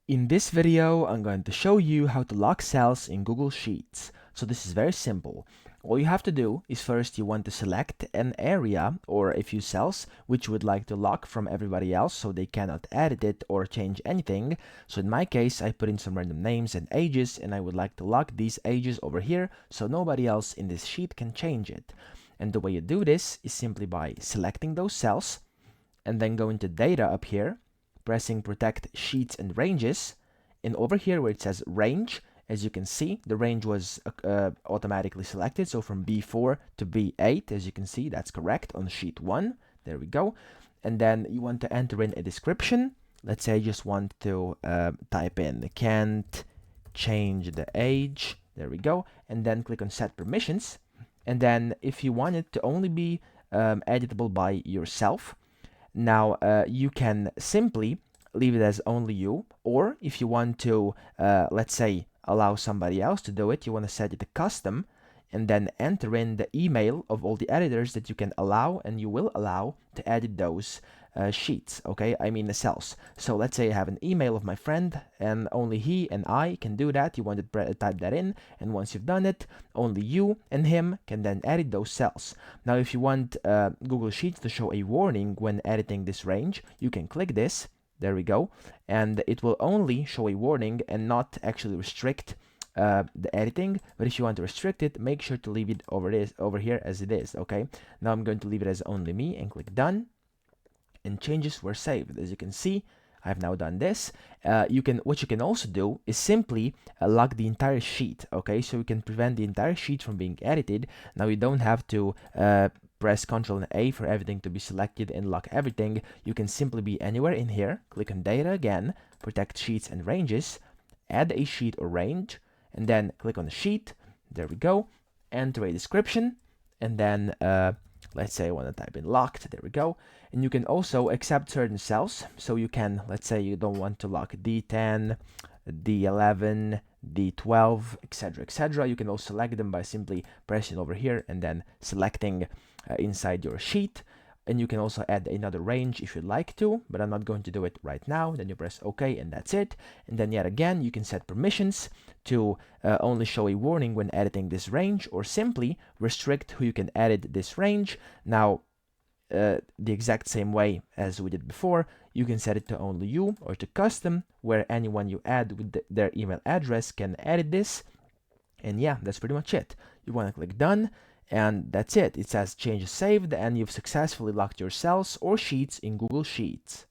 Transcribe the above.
In this video, I'm going to show you how to lock cells in Google Sheets. So this is very simple. All you have to do is first you want to select an area or a few cells which you would like to lock from everybody else so they cannot edit it or change anything. So in my case, I put in some random names and ages, and I would like to lock these ages over here so nobody else in this sheet can change it. And the way you do this is simply by selecting those cells and then going to data up here, pressing protect sheets and ranges, and over here where it says range, as you can see, the range was automatically selected, so from B4 to B8, as you can see, that's correct on sheet 1. There we go. And then you want to enter in a description. Let's say I just want to type in can't change the age. There we go. And then click on set permissions. And then if you want it to only be editable by yourself, now you can simply leave it as only you, or if you want to, let's say, allow somebody else to do it, you want to set it to custom, and then enter in the email of all the editors that you can allow and you will allow to edit those sheets, okay? I mean the cells. So let's say I have an email of my friend and only he and I can do that. You want to type that in, and once you've done it, only you and him can then edit those cells. Now if you want Google Sheets to show a warning when editing this range, you can click this. There we go, and it will only show a warning and not actually restrict the editing. But if you want to restrict it, make sure to leave it over here as it is. Okay, now I'm going to leave it as only me and click done, and changes were saved. As you can see, I've now done this. What you can also do is simply lock the entire sheet. Okay, so you can prevent the entire sheet from being edited. Now you don't have to press Ctrl and A for everything to be selected and lock everything. You can simply be anywhere in here, click on data again, protect sheets and ranges, add a sheet or range, and then click on the sheet. There we go, enter a description, and then let's say I want to type in locked. There we go. And you can also accept certain cells. So you can, let's say you don't want to lock D10, D11, D12, etc., etc. You can also select them by simply pressing over here and then selecting inside your sheet. And you can also add another range if you'd like to, but I'm not going to do it right now. Then you press OK, and that's it. And then yet again, you can set permissions to only show a warning when editing this range, or simply restrict who you can edit this range. Now, the exact same way as we did before, you can set it to only you or to custom, where anyone you add with their email address can edit this. And yeah, that's pretty much it. You want to click done, and that's it. It says changes saved, and you've successfully locked your cells or sheets in Google Sheets.